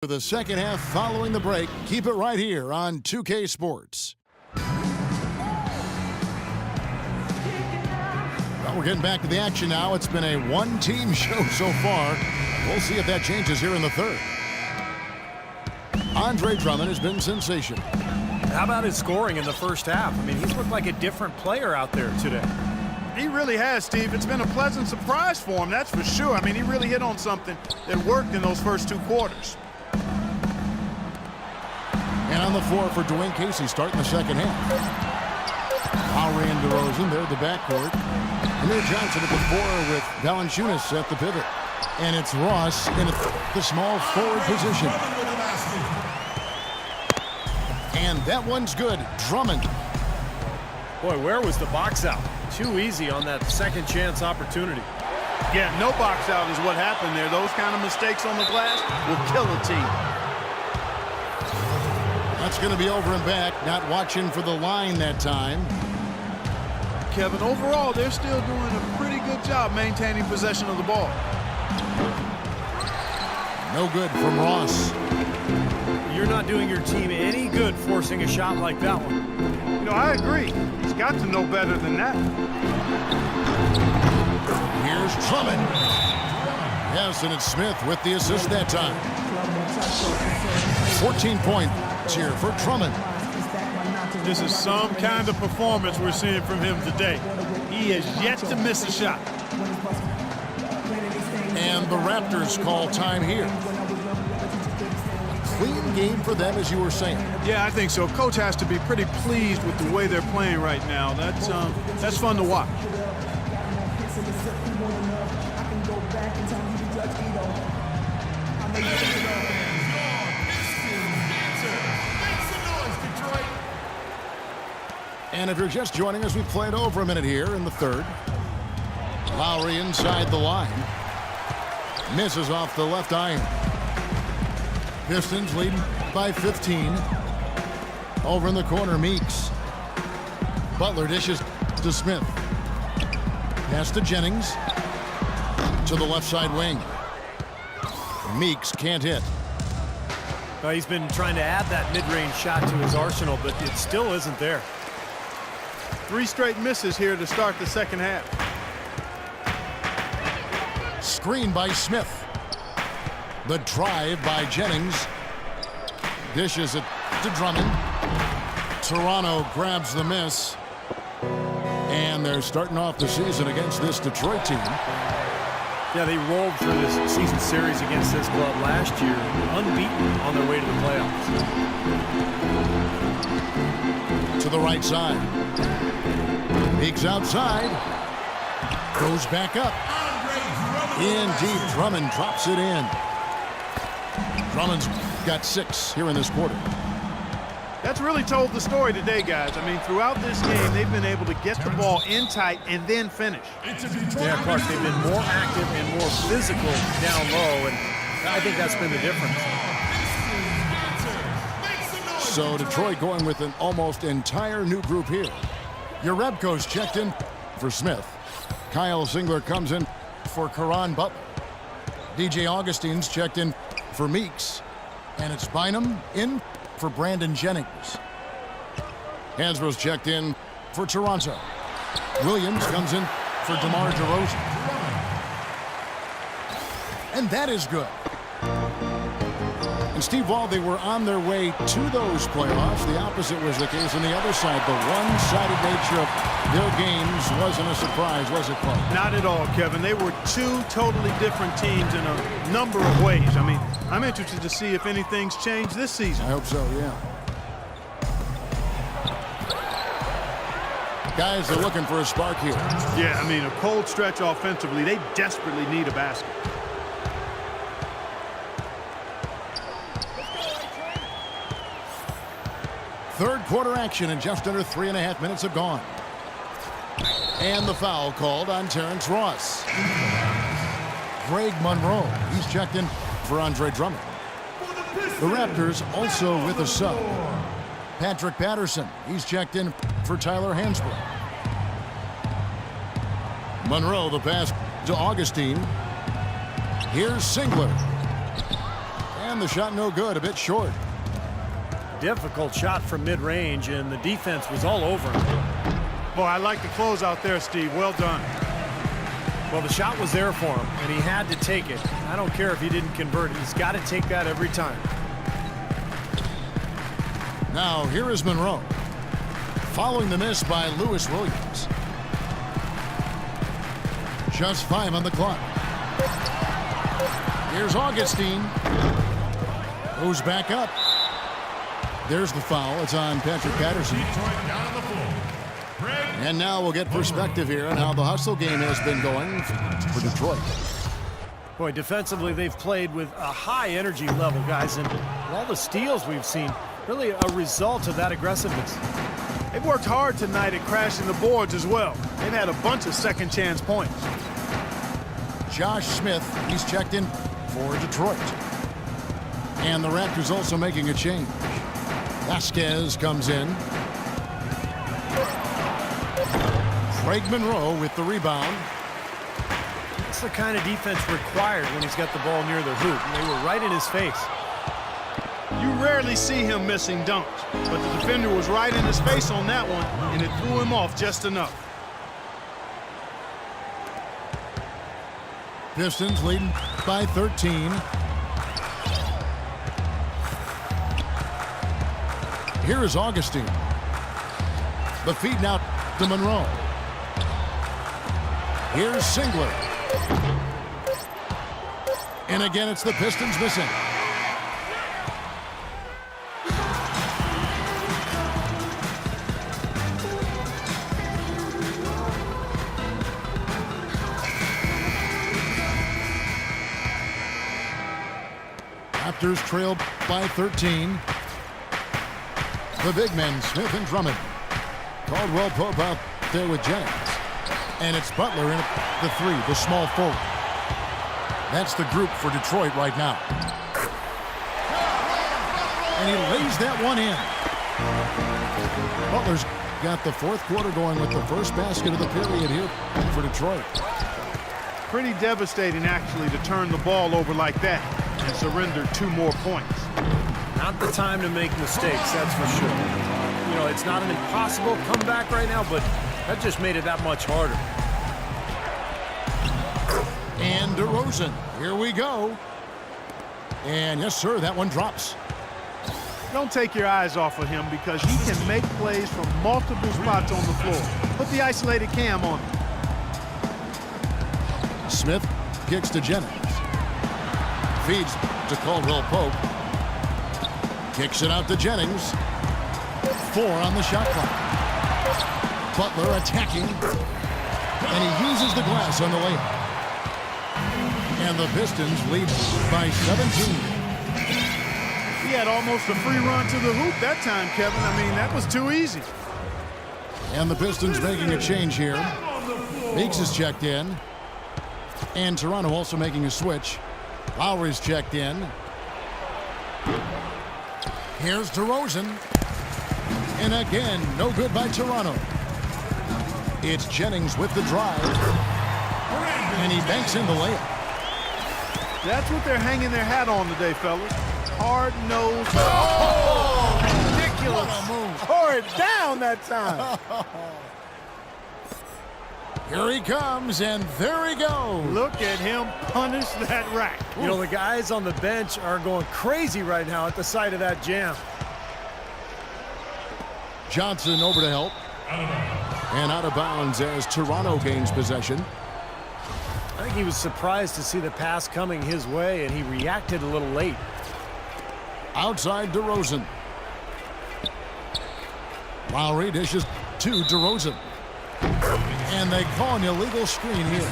For the second half following the break, keep it right here on 2K Sports. Well, we're getting back to the action now. It's been a one-team show so far. We'll see if that changes here in the third. Andre Drummond has been sensational. How about his scoring in the first half? I mean, he's looked like a different player out there today. He really has, Steve. It's been a pleasant surprise for him, that's for sure. I mean, he really hit on something that worked in those first two quarters. And on the floor for Dwayne Casey starting the second half. Lowry and DeRozan, they're the backcourt. Amir Johnson at the four with Valanciunas at the pivot. And it's Ross in the small forward position. And that one's good. Drummond. Boy, where was the box out? Too easy on that second chance opportunity. Yeah, no box out is what happened there. Those kind of mistakes on the glass will kill a team. That's going to be over and back. Not watching for the line that time. Kevin, overall, they're still doing a pretty good job maintaining possession of the ball. No good from Ross. You're not doing your team any good forcing a shot like that one. You know, I agree. He's got to know better than that. Here's Drummond. Yes, and it's Smith with the assist that time. 14 points here for Drummond. This is some kind of performance we're seeing from him today. He has yet to miss a shot. And the Raptors call time here. Clean game for them, as you were saying. Yeah, I think so. Coach has to be pretty pleased with the way they're playing right now. That's fun to watch. And if you're just joining us, we've played over a minute here in the third. Lowry inside the line. Misses off the left iron. Pistons leading by 15. Over in the corner, Meeks. Butler dishes to Smith. Pass to Jennings. To the left side wing. Meeks can't hit. Well, he's been trying to add that mid-range shot to his arsenal, but it still isn't there. 3 straight misses here to start the second half. Screen by Smith. The drive by Jennings. Dishes it to Drummond. Toronto grabs the miss. And they're starting off the season against this Detroit team. Yeah, they rolled through this season series against this club last year, unbeaten on their way to the playoffs. To the right side. Meeks outside. Goes back up. In deep. Drummond drops it in. Drummond's got 6 here in this quarter. That's really told the story today, guys. I mean, throughout this game, they've been able to get the ball in tight and then finish. Yeah, Clark, they've been more active and more physical down low, and I think that's been the difference. So Detroit going with an almost entire new group here. Urebko's checked in for Smith. Kyle Singler comes in for Caron Butler. DJ Augustine's checked in for Meeks. And it's Bynum in for Brandon Jennings. Hansbrough's checked in for Toronto. Williams comes in for DeMar DeRozan. And that is good. And Steve, while they were on their way to those playoffs, the opposite was the case on the other side. The one-sided nature of their games wasn't a surprise, was it, Clark? Not at all, Kevin. They were 2 totally different teams in a number of ways. I mean, I'm interested to see if anything's changed this season. I hope so, yeah. Guys, they're looking for a spark here. Yeah, I mean, a cold stretch offensively. They desperately need a basket. Third quarter action, and just under 3.5 minutes have gone. And the foul called on Terrence Ross. Greg Monroe, he's checked in for Andre Drummond. The Raptors also with a sub. Patrick Patterson, he's checked in for Tyler Hansbrough. Monroe, the pass to Augustine. Here's Singler. And And the shot no good, a bit short. Difficult shot from mid-range, and the defense was all over him. Boy, I like the close out there, Steve. Well done. Well, the shot was there for him, and he had to take it. I don't care if he didn't convert it. He's got to take that every time. Now, here is Monroe. Following the miss by Lewis Williams. Just 5 on the clock. Here's Augustine. Goes back up. There's the foul. It's on Patrick Patterson. And now we'll get perspective here on how the hustle game has been going for Detroit. Boy, defensively, they've played with a high energy level, guys, and all the steals we've seen, really a result of that aggressiveness. They've worked hard tonight at crashing the boards as well. They've had a bunch of second chance points. Josh Smith, he's checked in for Detroit. And the Raptors also making a change. Vasquez comes in. Craig Monroe with the rebound. That's the kind of defense required when he's got the ball near the hoop, and they were right in his face. You rarely see him missing dunks, but the defender was right in his face on that one, and it threw him off just enough. Pistons leading by 13. Here is Augustine. The feed now to Monroe. Here's Singler. And again, it's the Pistons missing. Raptors trail by 13. The big men, Smith and Drummond. Caldwell Pope out there with Jennings. And it's Butler in the 3, the small forward. That's the group for Detroit right now. And he lays that one in. Butler's got the fourth quarter going with the first basket of the period here for Detroit. Pretty devastating, actually, to turn the ball over like that and surrender 2 more points. Not the time to make mistakes, that's for sure. You know, it's not an impossible comeback right now, but that just made it that much harder. And DeRozan, here we go. And yes, sir, that one drops. Don't take your eyes off of him because he can make plays from multiple spots on the floor. Put the isolated cam on him. Smith kicks to Jennings. Feeds to Caldwell Pope. Kicks it out to Jennings. 4 on the shot clock. Butler attacking. And he uses the glass on the layup. And the Pistons lead by 17. He had almost a free run to the hoop that time, Kevin. I mean, that was too easy. And the Pistons making a change here. Meeks is checked in. And Toronto also making a switch. Lowry's checked in. Here's DeRozan. And again, no good by Toronto. It's Jennings with the drive. And he banks in the layup. That's what they're hanging their hat on today, fellas. Hard-nosed. Oh! Ridiculous. Tore it down that time. Here he comes, and there he goes. Look at him punish that rack. You know, the guys on the bench are going crazy right now at the sight of that jam. Johnson over to help. And out of bounds as Toronto gains possession. I think he was surprised to see the pass coming his way, and he reacted a little late. Outside DeRozan. Lowry dishes to DeRozan. And they call an illegal screen here.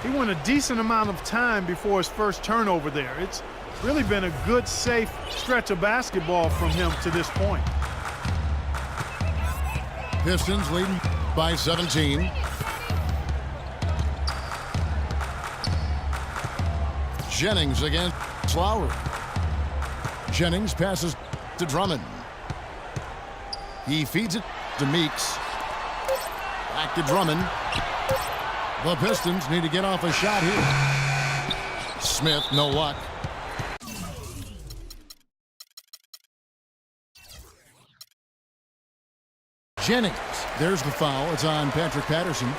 He went a decent amount of time before his first turnover there. It's really been a good, safe stretch of basketball from him to this point. Pistons leading by 17. Jennings against Lowry. Jennings passes to Drummond. He feeds it to Meeks. Back to Drummond. The Pistons need to get off a shot here. Smith, no luck. Jennings. There's the foul. It's on Patrick Patterson.